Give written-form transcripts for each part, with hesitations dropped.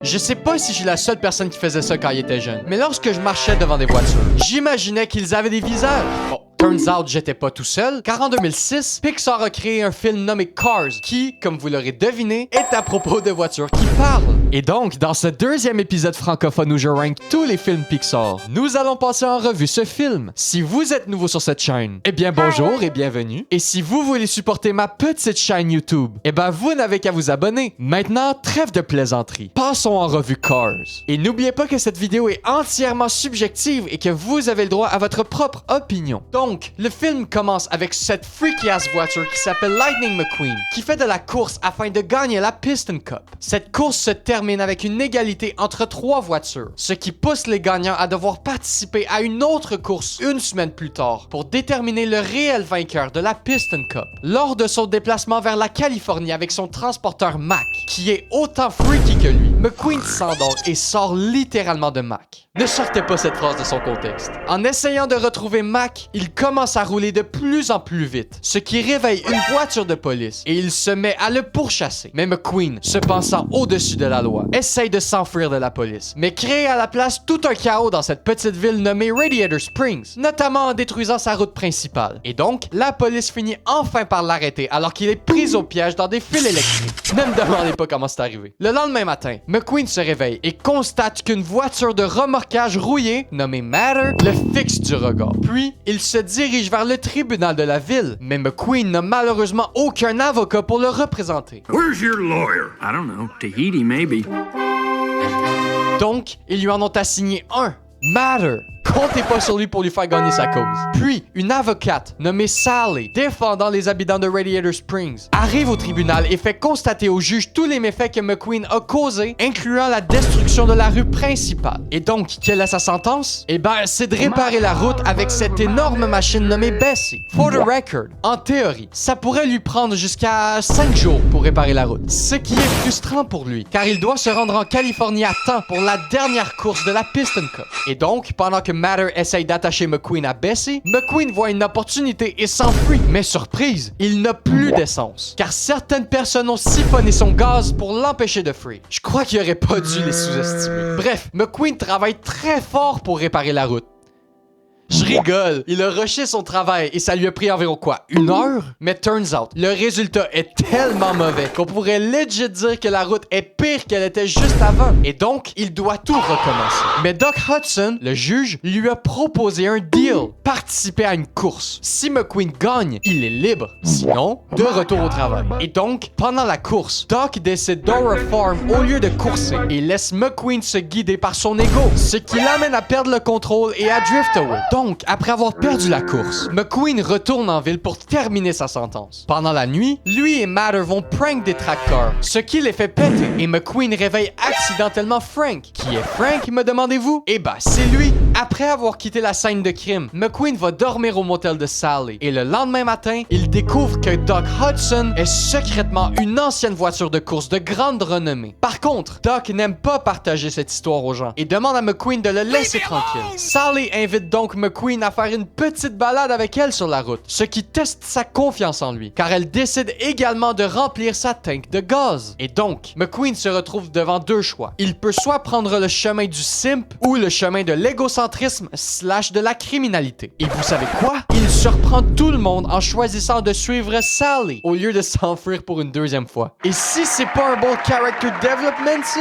Je sais pas si je suis la seule personne qui faisait ça quand il était jeune, mais lorsque je marchais devant des voitures, j'imaginais qu'ils avaient des visages. Bon, turns out, j'étais pas tout seul, car en 2006, Pixar a créé un film nommé Cars, qui, comme vous l'aurez deviné, est à propos de voitures qui parlent. Et donc, dans ce deuxième épisode francophone où je rank tous les films Pixar, nous allons passer en revue ce film. Si vous êtes nouveau sur cette chaîne, eh bien bonjour et bienvenue. Et si vous voulez supporter ma petite chaîne YouTube, eh ben vous n'avez qu'à vous abonner. Maintenant, trêve de plaisanterie. Passons en revue Cars. Et n'oubliez pas que cette vidéo est entièrement subjective et que vous avez le droit à votre propre opinion. Donc, le film commence avec cette freaky-ass voiture qui s'appelle Lightning McQueen, qui fait de la course afin de gagner la Piston Cup. Cette course se termine avec une égalité entre 3 voitures, ce qui pousse les gagnants à devoir participer à une autre course une semaine plus tard pour déterminer le réel vainqueur de la Piston Cup. Lors de son déplacement vers la Californie avec son transporteur Mac, qui est autant freaky que lui, McQueen s'endort et sort littéralement de Mac. Ne sortez pas cette phrase de son contexte. En essayant de retrouver Mac, il commence à rouler de plus en plus vite, ce qui réveille une voiture de police et il se met à le pourchasser. Mais McQueen, se pensant au-dessus de la loi, essaye de s'enfuir de la police, mais crée à la place tout un chaos dans cette petite ville nommée Radiator Springs, notamment en détruisant sa route principale. Et donc, la police finit enfin par l'arrêter alors qu'il est pris au piège dans des fils électriques. Ne me demandez pas comment c'est arrivé. Le lendemain matin, McQueen se réveille et constate qu'une voiture de remorquage rouillée, nommée Matter, le fixe du regard. Puis, il se dirige vers le tribunal de la ville, mais McQueen n'a malheureusement aucun avocat pour le représenter. Where's your lawyer? I don't know. Tahiti, maybe. Donc, ils lui en ont assigné un, Matter. Comptez pas sur lui pour lui faire gagner sa cause. Puis, une avocate nommée Sally, défendant les habitants de Radiator Springs, arrive au tribunal et fait constater au juge tous les méfaits que McQueen a causés, incluant la destruction de la rue principale. Et donc, quelle est sa sentence? Eh ben, c'est de réparer la route avec cette énorme machine nommée Bessie. For the record, en théorie, ça pourrait lui prendre jusqu'à 5 jours pour réparer la route. Ce qui est frustrant pour lui, car il doit se rendre en Californie à temps pour la dernière course de la Piston Cup. Et donc, pendant que Matter essaye d'attacher McQueen à Bessie, McQueen voit une opportunité et s'enfuit. Mais surprise, il n'a plus d'essence, car certaines personnes ont siphonné son gaz pour l'empêcher de fuir. Je crois qu'il aurait pas dû les sous-estimer. Bref, McQueen travaille très fort pour réparer la route. Je rigole, il a rushé son travail et ça lui a pris environ quoi, 1 heure? Mais turns out, le résultat est tellement mauvais qu'on pourrait legit dire que la route est pire qu'elle était juste avant. Et donc, il doit tout recommencer. Mais Doc Hudson, le juge, lui a proposé un deal. Participer à une course. Si McQueen gagne, il est libre. Sinon, de retour au travail. Et donc, pendant la course, Doc décide d'overfarm au lieu de courser et laisse McQueen se guider par son ego, ce qui l'amène à perdre le contrôle et à drift away. Donc, après avoir perdu la course, McQueen retourne en ville pour terminer sa sentence. Pendant la nuit, lui et Matter vont prank des tracteurs, ce qui les fait péter, et McQueen réveille accidentellement Frank. Qui est Frank, me demandez-vous? Eh ben, c'est lui! Après avoir quitté la scène de crime, McQueen va dormir au motel de Sally, et le lendemain matin, il découvre que Doc Hudson est secrètement une ancienne voiture de course de grande renommée. Par contre, Doc n'aime pas partager cette histoire aux gens, et demande à McQueen de le laisser tranquille. Sally invite donc McQueen à faire une petite balade avec elle sur la route, ce qui teste sa confiance en lui, car elle décide également de remplir sa tank de gaz. Et donc, McQueen se retrouve devant 2 choix. Il peut soit prendre le chemin du simp ou le chemin de l'égocentrisme / de la criminalité. Et vous savez quoi? Il surprend tout le monde en choisissant de suivre Sally au lieu de s'enfuir pour une 2e fois. Et si c'est pas un bon character development, ça?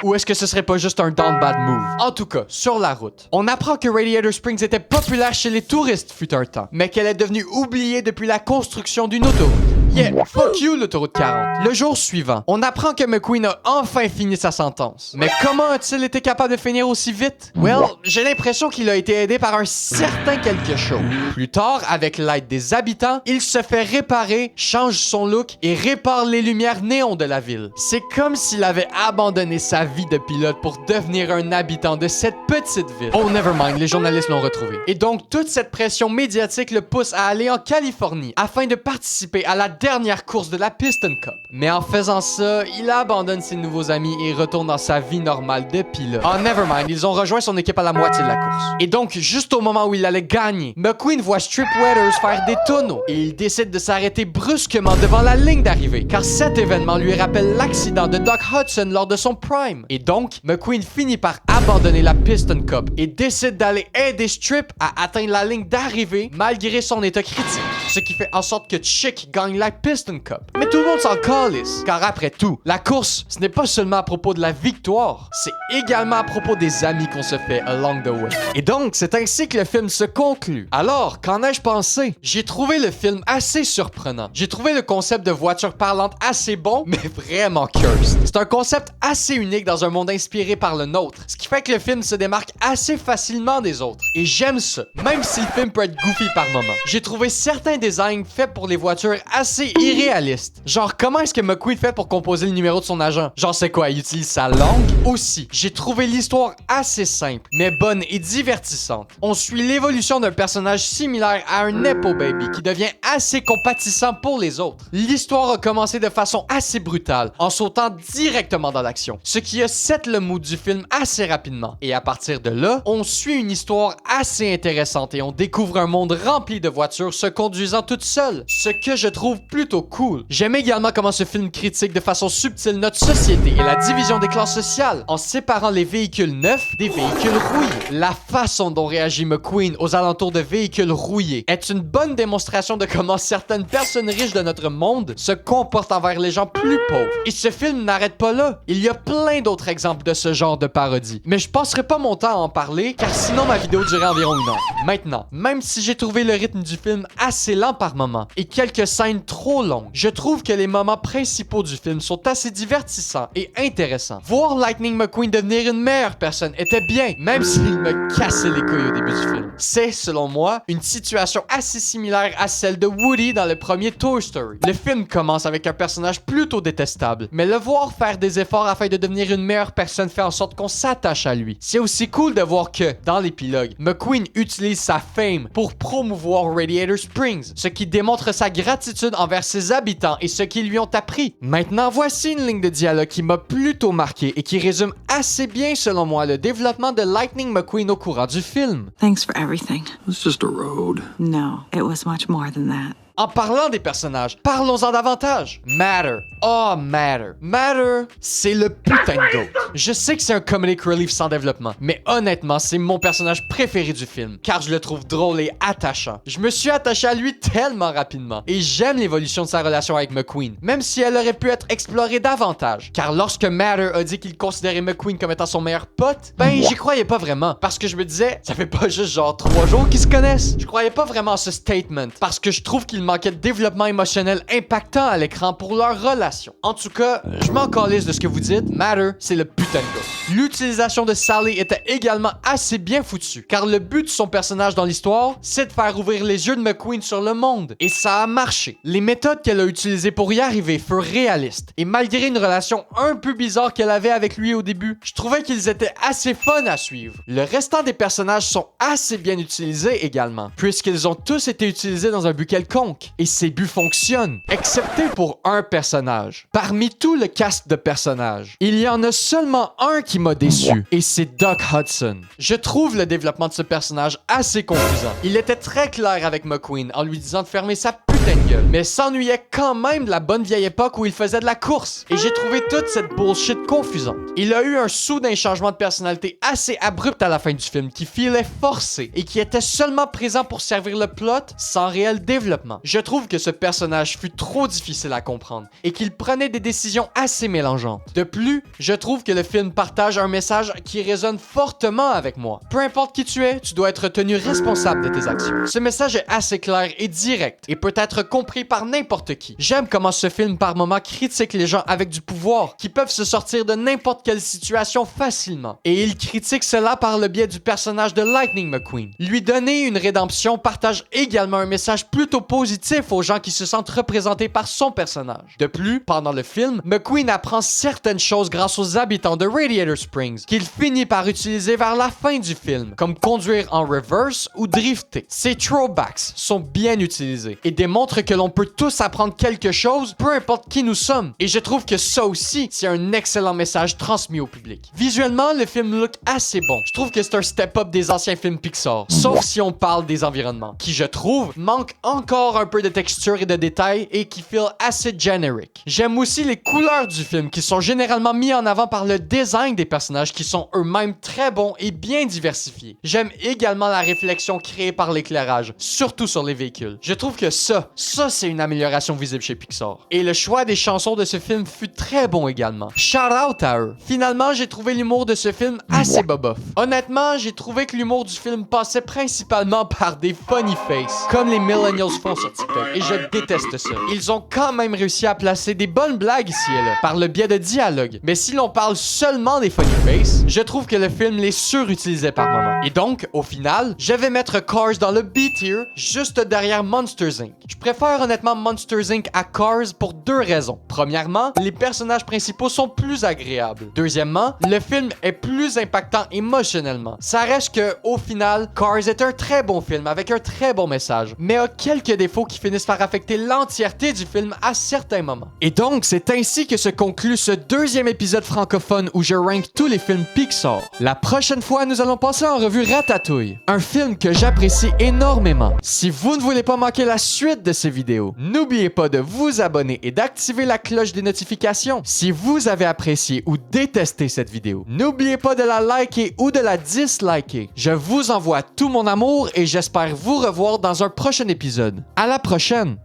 Ou est-ce que ce serait pas juste un down bad move? En tout cas, sur la route, on apprend que Radiator Springs était populaire chez les touristes fut un temps, mais qu'elle est devenue oubliée depuis la construction d'une autoroute. Yeah, fuck you l'autoroute 40. Le jour suivant, on apprend que McQueen a enfin fini sa sentence. Mais comment a-t-il été capable de finir aussi vite? Well, j'ai l'impression qu'il a été aidé par un certain quelque chose. Plus tard, avec l'aide des habitants, il se fait réparer, change son look et répare les lumières néons de la ville. C'est comme s'il avait abandonné sa vie de pilote pour devenir un habitant de cette petite ville. Oh, never mind, les journalistes l'ont retrouvé. Et donc, toute cette pression médiatique le pousse à aller en Californie afin de participer à la dernière course de la Piston Cup. Mais en faisant ça, il abandonne ses nouveaux amis et retourne dans sa vie normale de pilote. Oh, nevermind, ils ont rejoint son équipe à la moitié de la course. Et donc, juste au moment où il allait gagner, McQueen voit Strip Weathers faire des tonneaux et il décide de s'arrêter brusquement devant la ligne d'arrivée, car cet événement lui rappelle l'accident de Doc Hudson lors de son prime. Et donc, McQueen finit par abandonner la Piston Cup et décide d'aller aider Strip à atteindre la ligne d'arrivée malgré son état critique. Ce qui fait en sorte que Chick gagne la Piston Cup. Mais tout le monde s'en calisse, car après tout, la course, ce n'est pas seulement à propos de la victoire, c'est également à propos des amis qu'on se fait along the way. Et donc, c'est ainsi que le film se conclut. Alors, qu'en ai-je pensé? J'ai trouvé le film assez surprenant. J'ai trouvé le concept de voiture parlante assez bon, mais vraiment cursed. C'est un concept assez unique dans un monde inspiré par le nôtre, ce qui fait que le film se démarque assez facilement des autres. Et j'aime ça, même si le film peut être goofy par moments. J'ai trouvé certains designs faits pour les voitures assez irréalistes. Genre, comment est-ce que McQueen fait pour composer le numéro de son agent? Genre, c'est quoi, il utilise sa langue? Aussi, j'ai trouvé l'histoire assez simple, mais bonne et divertissante. On suit l'évolution d'un personnage similaire à un Nepo Baby qui devient assez compatissant pour les autres. L'histoire a commencé de façon assez brutale, en sautant directement dans l'action, ce qui a set le mood du film assez rapidement. Et à partir de là, on suit une histoire assez intéressante et on découvre un monde rempli de voitures se conduisant toutes seules, ce que je trouve plutôt cool. J'aime également comment ce film critique de façon subtile notre société et la division des classes sociales, en séparant les véhicules neufs des véhicules rouillés. La façon dont réagit McQueen aux alentours de véhicules rouillés est une bonne démonstration de comment certaines personnes riches de notre monde se comportent envers les gens plus pauvres. Et ce film n'arrête pas là. Il y a plein d'autres exemples de ce genre de parodie. Mais je passerai pas mon temps à en parler, car sinon ma vidéo durerait environ 1 heure. Maintenant, même si j'ai trouvé le rythme du film assez lent par moments et quelques scènes trop longues, je trouve que les moments principaux du film sont assez divertissants et intéressants. Voir Lightning McQueen devenir une meilleure personne était bien, même s'il me cassait les couilles au début du film. C'est, selon moi, une situation assez similaire à celle de Woody dans le premier Toy Story. Le film commence avec un personnage plutôt détestable, mais le voir faire des efforts afin de devenir une meilleure personne fait en sorte qu'on s'attache à lui. C'est aussi cool de voir que, dans l'épilogue, McQueen utilise sa fame pour promouvoir Radiator Springs, ce qui démontre sa gratitude envers ses habitants et ce qu'ils lui ont appris. Maintenant, voici une ligne de dialogue qui m'a plutôt marqué et qui résume assez bien, selon moi, le développement de Lightning McQueen au courant du film. Thanks for everything. It's just a road. No, it was much more than that. En parlant des personnages, parlons-en davantage. Matter. Oh, Matter. Matter, c'est le putain de GOAT. Je sais que c'est un comedic relief sans développement, mais honnêtement, c'est mon personnage préféré du film, car je le trouve drôle et attachant. Je me suis attaché à lui tellement rapidement, et j'aime l'évolution de sa relation avec McQueen, même si elle aurait pu être explorée davantage. Car lorsque Matter a dit qu'il considérait McQueen comme étant son meilleur pote, ben j'y croyais pas vraiment, parce que je me disais, ça fait pas juste genre 3 jours qu'ils se connaissent. Je croyais pas vraiment à ce statement, parce que je trouve qu'il manquait de développement émotionnel impactant à l'écran pour leur relation. En tout cas, je m'en calisse de ce que vous dites, Matter, c'est le putain de gars. L'utilisation de Sally était également assez bien foutue, car le but de son personnage dans l'histoire, c'est de faire ouvrir les yeux de McQueen sur le monde. Et ça a marché. Les méthodes qu'elle a utilisées pour y arriver furent réalistes, et malgré une relation un peu bizarre qu'elle avait avec lui au début, je trouvais qu'ils étaient assez fun à suivre. Le restant des personnages sont assez bien utilisés également, puisqu'ils ont tous été utilisés dans un but quelconque. Et ces buts fonctionnent, excepté pour un personnage. Parmi tout le cast de personnages, il y en a seulement un qui m'a déçu, et c'est Doc Hudson. Je trouve le développement de ce personnage assez confusant. Il était très clair avec McQueen en lui disant de fermer sa putain de gueule, mais s'ennuyait quand même de la bonne vieille époque où il faisait de la course. Et j'ai trouvé toute cette bullshit confusante. Il a eu un soudain changement de personnalité assez abrupt à la fin du film qui filait forcé et qui était seulement présent pour servir le plot sans réel développement. Je trouve que ce personnage fut trop difficile à comprendre et qu'il prenait des décisions assez mélangeantes. De plus, je trouve que le film partage un message qui résonne fortement avec moi. Peu importe qui tu es, tu dois être tenu responsable de tes actions. Ce message est assez clair et direct et peut être compris par n'importe qui. J'aime comment ce film par moments critique les gens avec du pouvoir qui peuvent se sortir de n'importe quelle situation facilement. Et il critique cela par le biais du personnage de Lightning McQueen. Lui donner une rédemption partage également un message plutôt positif aux gens qui se sentent représentés par son personnage. De plus, pendant le film, McQueen apprend certaines choses grâce aux habitants de Radiator Springs qu'il finit par utiliser vers la fin du film, comme conduire en reverse ou drifter. Ces throwbacks sont bien utilisés et démontrent montre que l'on peut tous apprendre quelque chose, peu importe qui nous sommes. Et je trouve que ça aussi, c'est un excellent message transmis au public. Visuellement, le film look assez bon. Je trouve que c'est un step-up des anciens films Pixar, sauf si on parle des environnements, qui je trouve manque encore un peu de texture et de détails et qui feel assez generic. J'aime aussi les couleurs du film qui sont généralement mis en avant par le design des personnages qui sont eux-mêmes très bons et bien diversifiés. J'aime également la réflexion créée par l'éclairage, surtout sur les véhicules. Je trouve que ça c'est une amélioration visible chez Pixar. Et le choix des chansons de ce film fut très bon également. Shout out à eux. Finalement, j'ai trouvé l'humour de ce film assez bobof. Honnêtement, j'ai trouvé que l'humour du film passait principalement par des funny faces, comme les millennials font sur TikTok, et je déteste ça. Ils ont quand même réussi à placer des bonnes blagues ici et là, par le biais de dialogue. Mais si l'on parle seulement des funny faces, je trouve que le film les surutilisait par moments. Et donc, au final, je vais mettre Cars dans le B-tier, juste derrière Monsters Inc. Je préfère honnêtement Monsters Inc. à Cars pour deux raisons. Premièrement, les personnages principaux sont plus agréables. Deuxièmement, le film est plus impactant émotionnellement. Ça reste que, au final, Cars est un très bon film avec un très bon message, mais a quelques défauts qui finissent par affecter l'entièreté du film à certains moments. Et donc, c'est ainsi que se conclut ce deuxième épisode francophone où je rank tous les films Pixar. La prochaine fois, nous allons passer en revue Ratatouille, un film que j'apprécie énormément. Si vous ne voulez pas manquer la suite de ces vidéos, n'oubliez pas de vous abonner et d'activer la cloche des notifications. Si vous avez apprécié ou détesté cette vidéo, n'oubliez pas de la liker ou de la disliker. Je vous envoie tout mon amour et j'espère vous revoir dans un prochain épisode. À la prochaine!